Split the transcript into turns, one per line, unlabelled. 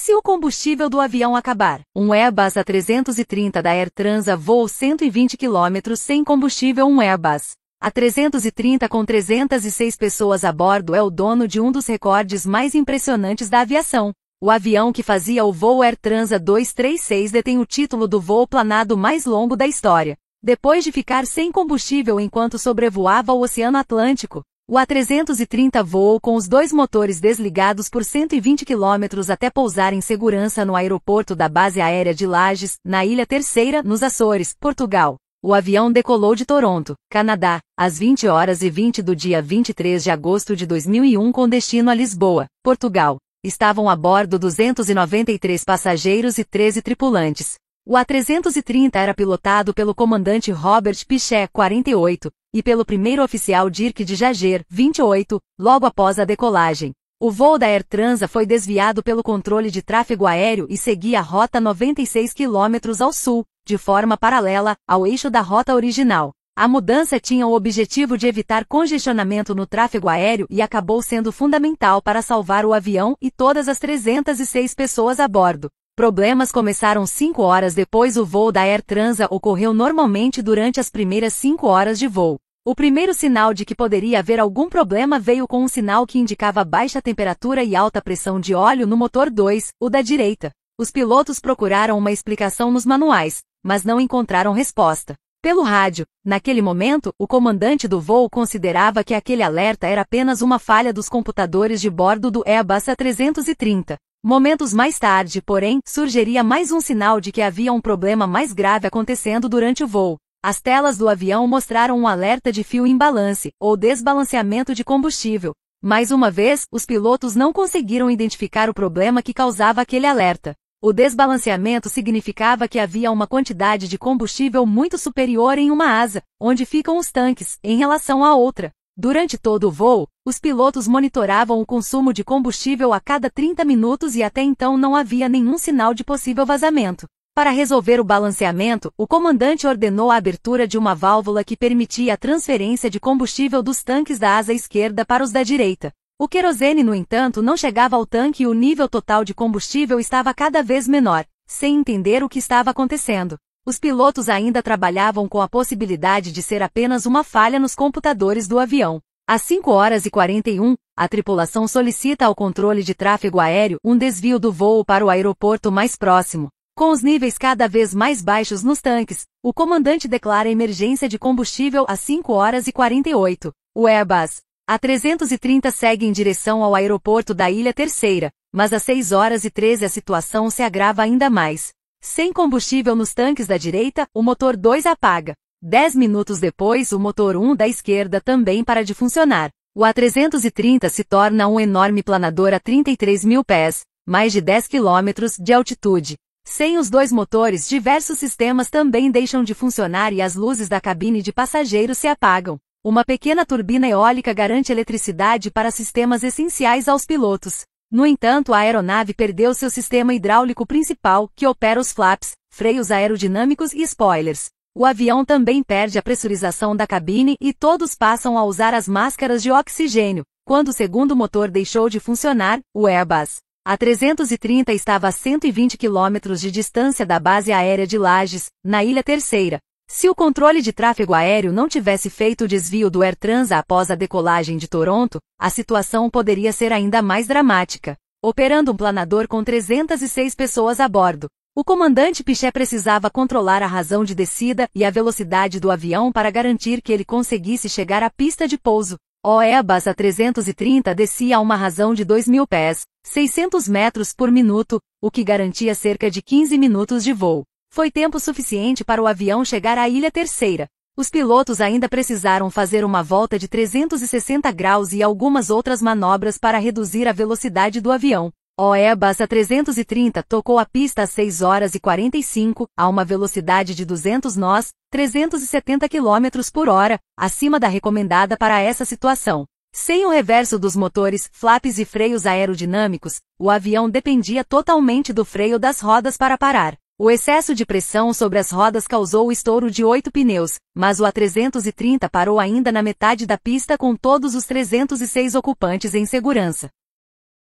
se o combustível do avião acabar? Um Airbus A330 da Air Transat voou 120 km sem combustível. Um Airbus A330 com 306 pessoas a bordo é o dono de um dos recordes mais impressionantes da aviação. O avião que fazia o voo Air Transat 236 detém o título do voo planado mais longo da história. Depois de ficar sem combustível enquanto sobrevoava o Oceano Atlântico, o A330 voou com os dois motores desligados por 120 km até pousar em segurança no aeroporto da Base Aérea de Lajes, na Ilha Terceira, nos Açores, Portugal. O avião decolou de Toronto, Canadá, às 20h20 do dia 23 de agosto de 2001 com destino a Lisboa, Portugal. Estavam a bordo 293 passageiros e 13 tripulantes. O A330 era pilotado pelo comandante Robert Pichet, 48, e pelo primeiro oficial Dirk de Jager, 28, logo após a decolagem. O voo da Air Transat foi desviado pelo controle de tráfego aéreo e seguia a rota 96 km ao sul, de forma paralela ao eixo da rota original. A mudança tinha o objetivo de evitar congestionamento no tráfego aéreo e acabou sendo fundamental para salvar o avião e todas as 306 pessoas a bordo. Problemas começaram 5 horas depois. O voo da Air Transat ocorreu normalmente durante as primeiras 5 horas de voo. O primeiro sinal de que poderia haver algum problema veio com um sinal que indicava baixa temperatura e alta pressão de óleo no motor 2, o da direita. Os pilotos procuraram uma explicação nos manuais, mas não encontraram resposta. Pelo rádio, naquele momento, o comandante do voo considerava que aquele alerta era apenas uma falha dos computadores de bordo do Airbus A330. Momentos mais tarde, porém, surgiria mais um sinal de que havia um problema mais grave acontecendo durante o voo. As telas do avião mostraram um alerta de fio imbalance, ou desbalanceamento de combustível. Mais uma vez, os pilotos não conseguiram identificar o problema que causava aquele alerta. O desbalanceamento significava que havia uma quantidade de combustível muito superior em uma asa, onde ficam os tanques, em relação à outra. Durante todo o voo, os pilotos monitoravam o consumo de combustível a cada 30 minutos e até então não havia nenhum sinal de possível vazamento. Para resolver o balanceamento, o comandante ordenou a abertura de uma válvula que permitia a transferência de combustível dos tanques da asa esquerda para os da direita. O querosene, no entanto, não chegava ao tanque e o nível total de combustível estava cada vez menor, sem entender o que estava acontecendo. Os pilotos ainda trabalhavam com a possibilidade de ser apenas uma falha nos computadores do avião. Às 5h41, a tripulação solicita ao controle de tráfego aéreo um desvio do voo para o aeroporto mais próximo. Com os níveis cada vez mais baixos nos tanques, o comandante declara emergência de combustível às 5h48. O Airbus A330 segue em direção ao aeroporto da Ilha Terceira, mas às 6h13 a situação se agrava ainda mais. Sem combustível nos tanques da direita, o motor 2 apaga. 10 minutos depois, o motor 1 da esquerda também para de funcionar. O A330 se torna um enorme planador a 33 mil pés, mais de 10 km de altitude. Sem os dois motores, diversos sistemas também deixam de funcionar e as luzes da cabine de passageiros se apagam. Uma pequena turbina eólica garante eletricidade para sistemas essenciais aos pilotos. No entanto, a aeronave perdeu seu sistema hidráulico principal, que opera os flaps, freios aerodinâmicos e spoilers. O avião também perde a pressurização da cabine e todos passam a usar as máscaras de oxigênio. Quando o segundo motor deixou de funcionar, o Airbus A330 estava a 120 km de distância da base aérea de Lajes, na Ilha Terceira. Se o controle de tráfego aéreo não tivesse feito o desvio do Air Transat após a decolagem de Toronto, a situação poderia ser ainda mais dramática. Operando um planador com 306 pessoas a bordo, o comandante Pichet precisava controlar a razão de descida e a velocidade do avião para garantir que ele conseguisse chegar à pista de pouso. O Airbus A330 descia a uma razão de 2.000 pés, 600 metros por minuto, o que garantia cerca de 15 minutos de voo. Foi tempo suficiente para o avião chegar à Ilha Terceira. Os pilotos ainda precisaram fazer uma volta de 360 graus e algumas outras manobras para reduzir a velocidade do avião. O Airbus A330 tocou a pista às 6h45, a uma velocidade de 200 nós, 370 km por hora, acima da recomendada para essa situação. Sem o reverso dos motores, flaps e freios aerodinâmicos, o avião dependia totalmente do freio das rodas para parar. O excesso de pressão sobre as rodas causou o estouro de 8 pneus, mas o A330 parou ainda na metade da pista com todos os 306 ocupantes em segurança.